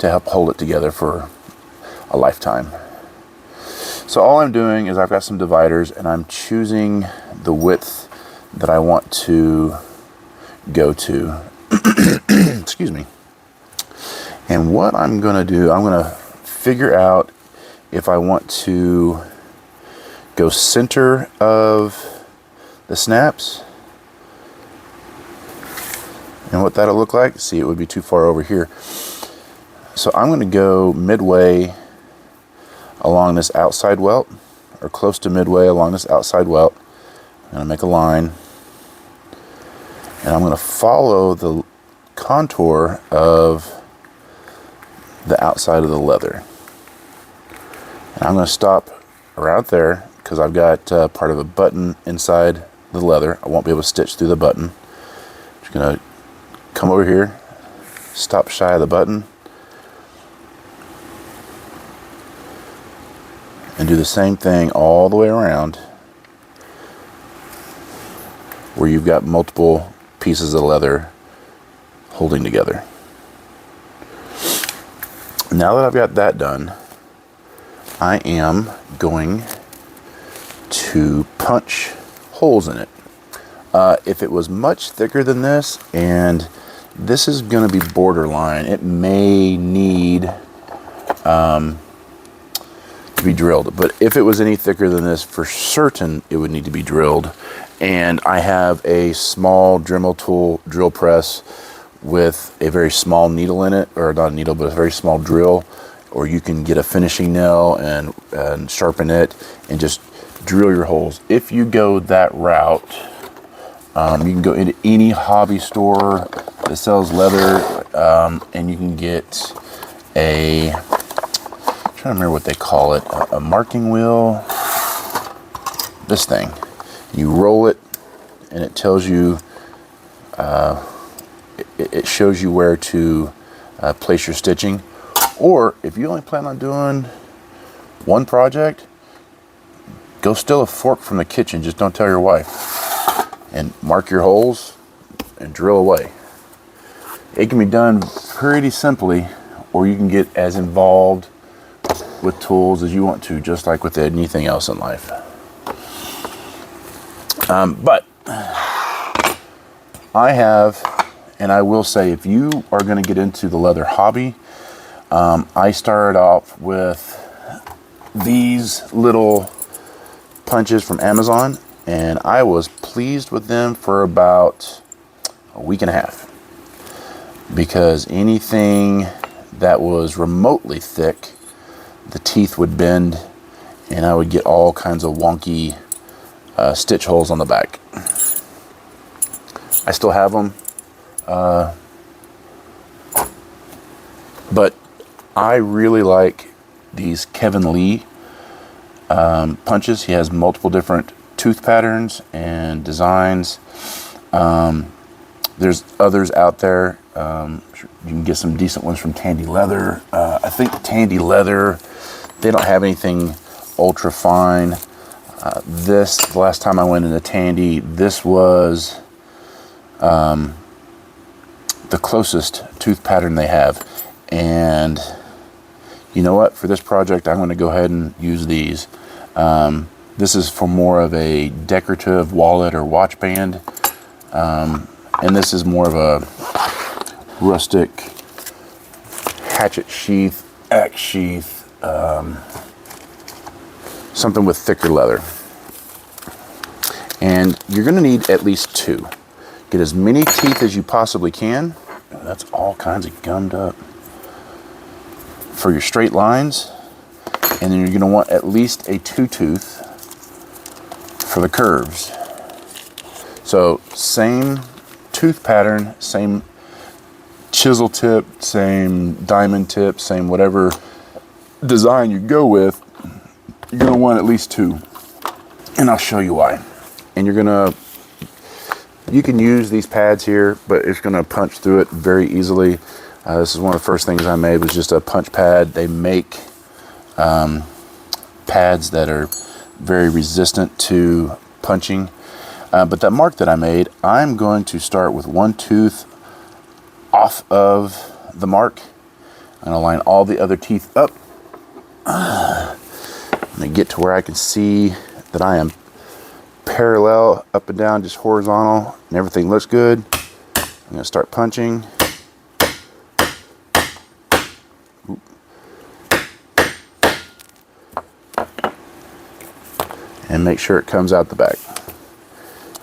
help hold it together for a lifetime. So all I'm doing is I've got some dividers and I'm choosing the width that I want to go to. Excuse me. And what I'm going to do, I'm going to figure out if I want to go center of the snaps and what that'll look like. See, it would be too far over here. So I'm going to go midway along this outside welt, or close to midway along this outside welt. I'm going to make a line, and I'm going to follow the contour of the outside of the leather. And I'm going to stop around there because I've got part of a button inside the leather. I won't be able to stitch through the button. Just going to come over here, stop shy of the button, and do the same thing all the way around. where you've got multiple pieces of leather holding together. Now that I've got that done, I am going to punch holes in it. If it was much thicker than this, and this is going to be borderline, it may need to be drilled. But if it was any thicker than this, for certain it would need to be drilled. And I have a small Dremel tool drill press with a very small needle in it, or not a needle, but a very small drill. Or you can get a finishing nail and sharpen it and just drill your holes. If you go that route, you can go into any hobby store that sells leather, and you can get I'm trying to remember what they call it, a marking wheel. This thing, you roll it, and it tells you, it shows you where to place your stitching. Or if you only plan on doing one project, go steal a fork from the kitchen. Just don't tell your wife. And mark your holes and drill away. It can be done pretty simply, or you can get as involved with tools as you want to, just like with anything else in life. But I have, and I will say, if you are going to get into the leather hobby, I started off with these little punches from Amazon, and I was pleased with them for about a week and a half, because anything that was remotely thick, the teeth would bend, and I would get all kinds of wonky stitch holes on the back. I still have them, but I really like these Kevin Lee punches. He has multiple different tooth patterns and designs. There's others out there. You can get some decent ones from Tandy Leather. I think Tandy Leather, they don't have anything ultra fine. The last time I went into Tandy, this was the closest tooth pattern they have. And you know what? For this project, I'm going to go ahead and use these. This is for more of a decorative wallet or watch band. And this is more of a rustic hatchet sheath, axe sheath, something with thicker leather. And you're going to need at least two. Get as many teeth as you possibly can. That's all kinds of gummed up. For your straight lines, and then you're going to want at least a 2-tooth for the curves. So same tooth pattern, same chisel tip, same diamond tip, same whatever design you go with, you're going to want at least two. And I'll show you why. And you can use these pads here, but it's going to punch through it very easily. This is one of the first things I made, was just a punch pad. They make pads that are very resistant to punching. But that mark that I made, I'm going to start with one tooth off of the mark. I'm going to line all the other teeth up. I'm going to get to where I can see that I am parallel up and down, just horizontal, and everything looks good. I'm going to start punching. And make sure it comes out the back.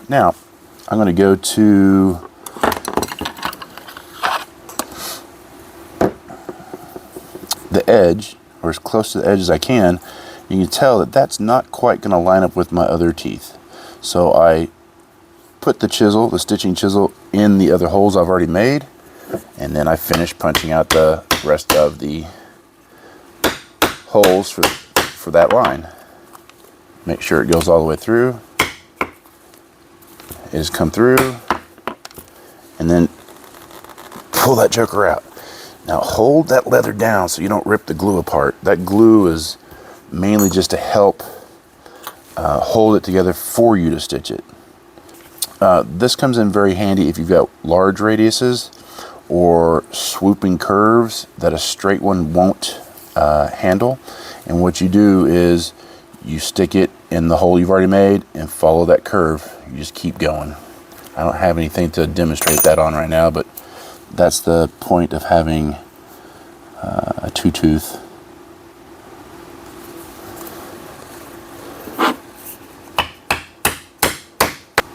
Now, I'm going to go to the edge, or as close to the edge as I can. You can tell that that's not quite going to line up with my other teeth. So I put the chisel, the stitching chisel, in the other holes I've already made, and then I finish punching out the rest of the holes for that line. Make sure it goes all the way through. It has come through. And then pull that joker out. Now hold that leather down so you don't rip the glue apart. That glue is mainly just to help hold it together for you to stitch it. This comes in very handy if you've got large radiuses or swooping curves that a straight one won't handle. And what you do is you stick it in the hole you've already made and follow that curve. You just keep going. I don't have anything to demonstrate that on right now, but that's the point of having a two-tooth.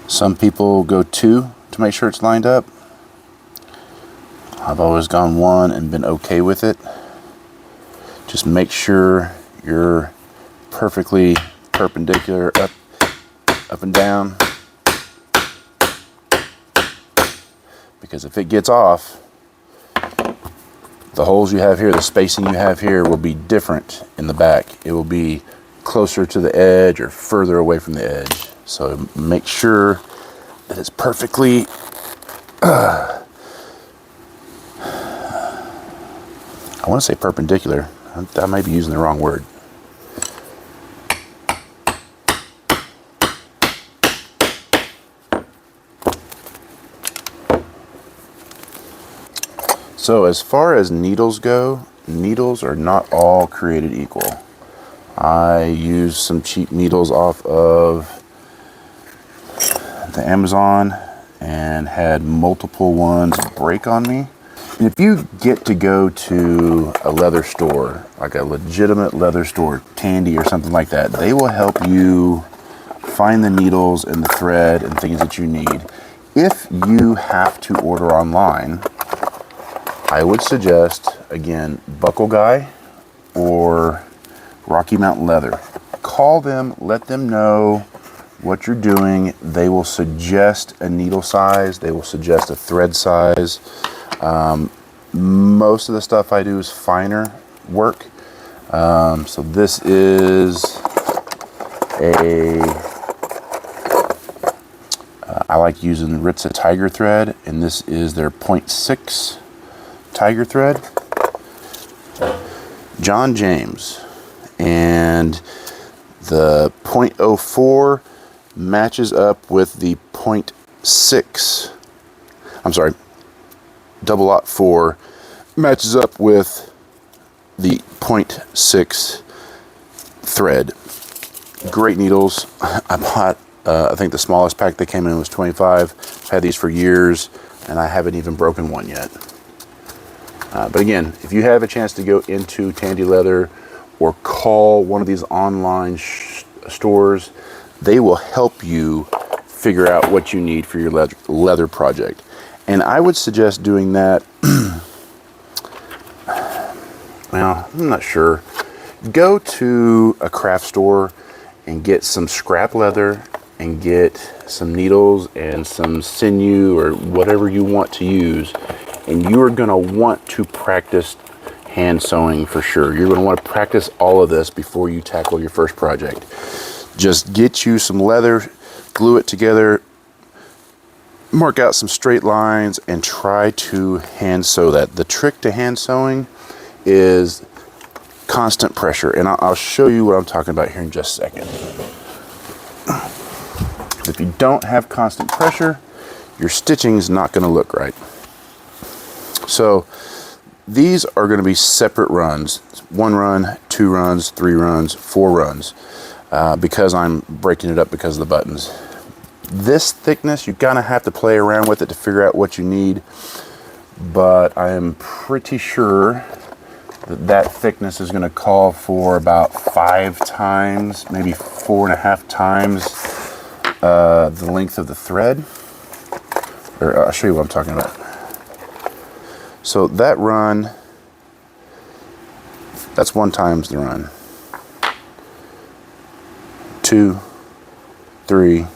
Some people go two to make sure it's lined up. I've always gone one and been okay with it. Just make sure you're perfectly perpendicular up and down. Because if it gets off, the holes you have here, the spacing you have here will be different in the back. It will be closer to the edge or further away from the edge. So make sure that it's perfectly I want to say perpendicular. I might be using the wrong word. So as far as needles go, needles are not all created equal. I used some cheap needles off of the Amazon and had multiple ones break on me. And if you get to go to a leather store, like a legitimate leather store, Tandy or something like that, they will help you find the needles and the thread and things that you need. If you have to order online, I would suggest, again, Buckle Guy or Rocky Mountain Leather. Call them, let them know what you're doing. They will suggest a needle size. They will suggest a thread size. Most of the stuff I do is finer work. So this is I like using Ritza Tiger thread, and this is their 0.6 Tiger thread. John James, and the 0.04 matches up with the 0.6. I'm sorry, 0.04 matches up with the 0.6 thread. Great needles. I bought, I think the smallest pack that came in was 25. I've had these for years, and I haven't even broken one yet. But again, if you have a chance to go into Tandy Leather or call one of these online stores, they will help you figure out what you need for your leather project. And I would suggest doing that, well, I'm not sure. Go to a craft store and get some scrap leather and get some needles and some sinew or whatever you want to use. And you are going to want to practice hand sewing for sure. You're going to want to practice all of this before you tackle your first project. Just get you some leather, glue it together, mark out some straight lines, and try to hand sew that. The trick to hand sewing is constant pressure. And I'll show you what I'm talking about here in just a second. If you don't have constant pressure, your stitching is not going to look right. So these are going to be separate runs. 1 run, 2 runs, 3 runs, 4 runs, because I'm breaking it up because of the buttons. This thickness, you're going to have to play around with it to figure out what you need, but I am pretty sure that thickness is going to call for about 5 times, maybe 4.5 times the length of the thread. Or I'll show you what I'm talking about. So that run, that's 1 times the run. 2, 3,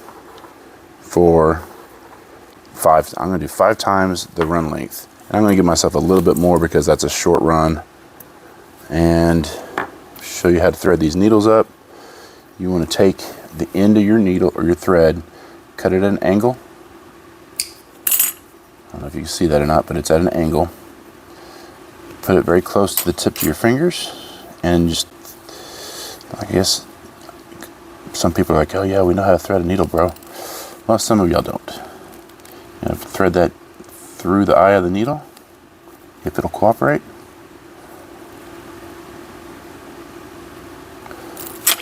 4, 5. I'm going to do 5 times the run length. And I'm going to give myself a little bit more because that's a short run. And show you how to thread these needles up. You want to take the end of your needle or your thread, cut it at an angle. I don't know if you can see that or not, but it's at an angle. Put it very close to the tips of your fingers, and just, I guess, some people are like, oh yeah, we know how to thread a needle, bro. Well, some of y'all don't. You have to thread that through the eye of the needle, if it'll cooperate.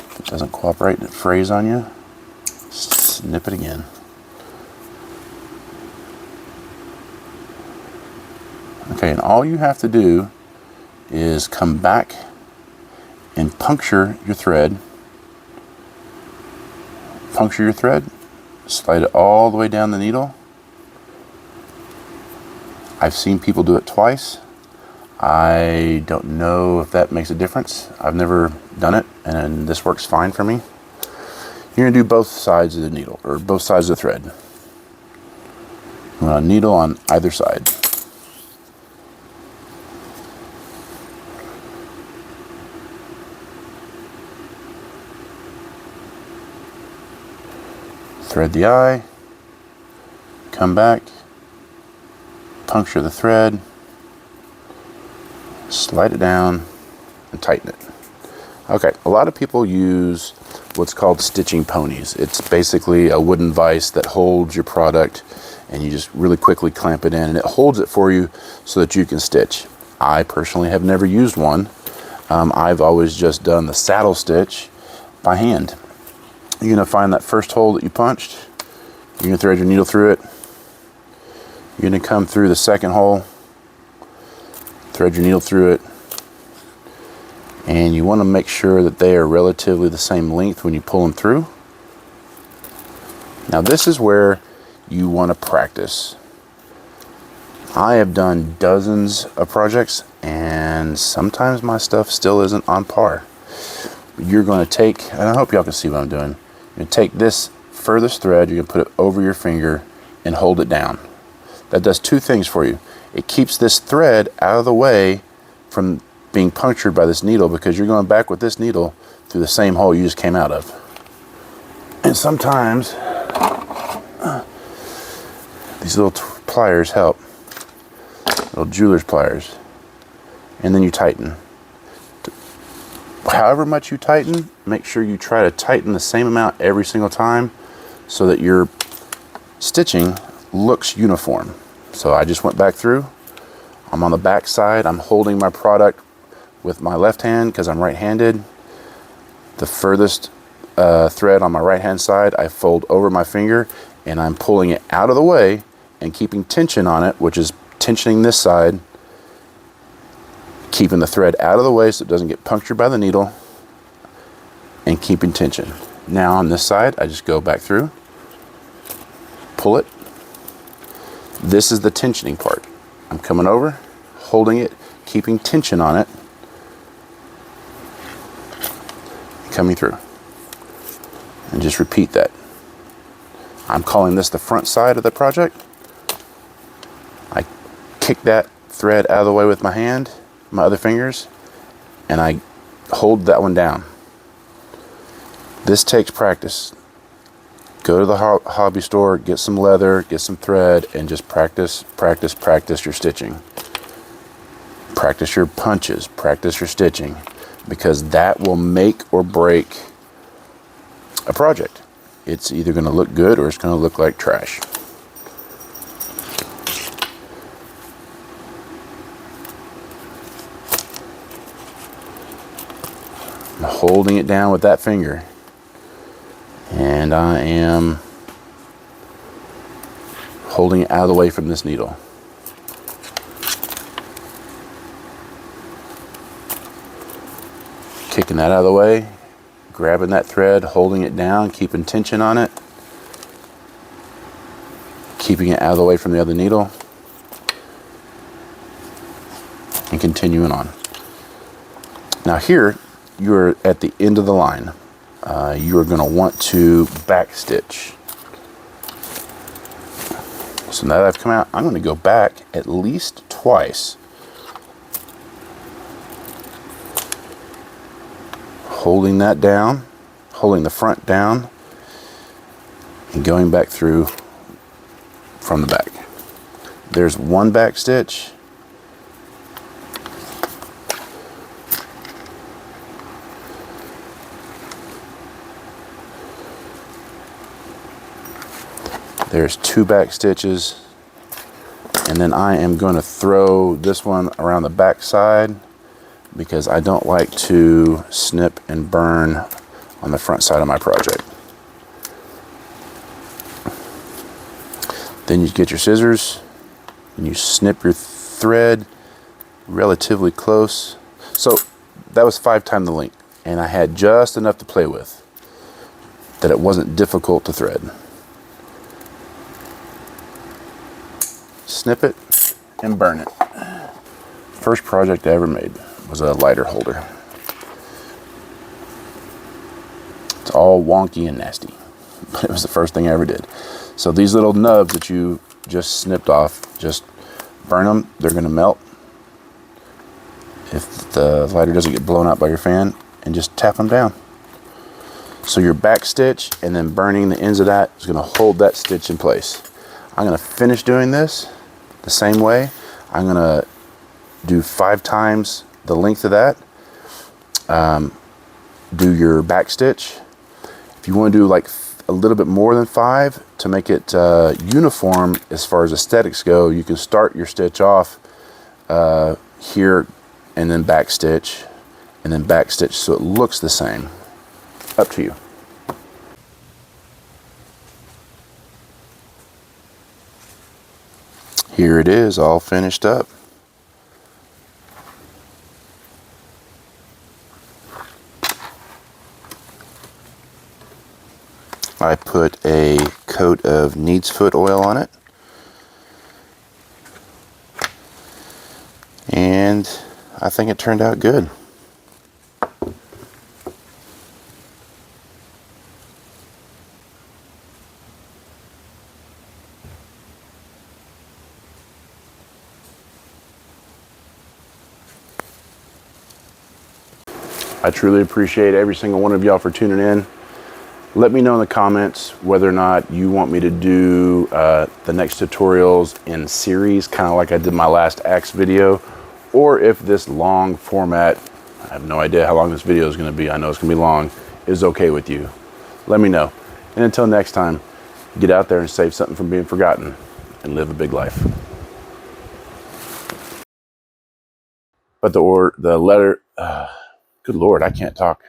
If it doesn't cooperate and it frays on you, snip it again. Okay, and all you have to do is come back and puncture your thread. Puncture your thread, slide it all the way down the needle. I've seen people do it twice. I don't know if that makes a difference. I've never done it, and this works fine for me. You're gonna do both sides of the needle, or both sides of the thread. You want a needle on either side. Thread the eye, come back, puncture the thread, slide it down, and tighten it. Okay, a lot of people use what's called stitching ponies. It's basically a wooden vise that holds your product, and you just really quickly clamp it in, and it holds it for you so that you can stitch. I personally have never used one. I've always just done the saddle stitch by hand. You're going to find that first hole that you punched. You're going to thread your needle through it. You're going to come through the second hole, thread your needle through it, and you want to make sure that they are relatively the same length when you pull them through. Now this is where you want to practice. I have done dozens of projects, and sometimes my stuff still isn't on par. You're going to take, and I hope y'all can see what I'm doing. You're going to take this furthest thread, you're going to put it over your finger and hold it down. That does two things for you. It keeps this thread out of the way from being punctured by this needle, because you're going back with this needle through the same hole you just came out of. And sometimes these little pliers help, little jeweler's pliers. And then you tighten. However much you tighten, make sure you try to tighten the same amount every single time so that your stitching looks uniform. So I just went back through. I'm on the back side. I'm holding my product with my left hand because I'm right-handed. The furthest thread on my right-hand side, I fold over my finger, and I'm pulling it out of the way and keeping tension on it, which is tensioning this side, keeping the thread out of the way so it doesn't get punctured by the needle, and keeping tension. Now on this side, I just go back through, pull it. This is the tensioning part. I'm coming over, holding it, keeping tension on it, coming through. And just repeat that. I'm calling this the front side of the project. I kick that thread out of the way with my hand, my other fingers, and I hold that one down. This takes practice. Go to the hobby store, get some leather, get some thread, and just practice your stitching. Practice your punches, practice your stitching, because that will make or break a project. It's either going to look good or it's going to look like trash. I'm holding it down with that finger, and I am holding it out of the way from this needle. Kicking that out of the way, grabbing that thread, holding it down, keeping tension on it, keeping it out of the way from the other needle, and continuing on. Now here, you're at the end of the line. You are going to want to back stitch. So now that I've come out, I'm going to go back at least twice, holding that down, holding the front down, and going back through from the back. There's one back stitch. There's 2 back stitches. And then I am going to throw this one around the back side because I don't like to snip and burn on the front side of my project. Then you get your scissors and you snip your thread relatively close. So that was 5 times the length, and I had just enough to play with that it wasn't difficult to thread. Snip it and burn it. First project I ever made was a lighter holder. It's all wonky and nasty, but it was the first thing I ever did. So these little nubs that you just snipped off, just burn them. They're going to melt if the lighter doesn't get blown out by your fan, and just tap them down. So your back stitch and then burning the ends of that is going to hold that stitch in place. I'm going to finish doing this the same way. I'm going to do 5 times the length of that. Do your back stitch. If you want to do like a little bit more than 5 to make it uniform as far as aesthetics go, you can start your stitch off here and then back stitch so it looks the same. Up to you. Here it is, all finished up. I put a coat of neat's foot oil on it, and I think it turned out good. I truly appreciate every single one of y'all for tuning in. Let me know in the comments whether or not you want me to do the next tutorials in series, kind of like I did my last axe video, or if this long format, I have no idea how long this video is going to be, I know it's going to be long, is okay with you. Let me know. And until next time, get out there and save something from being forgotten and live a big life. But the letter, good Lord, I can't talk.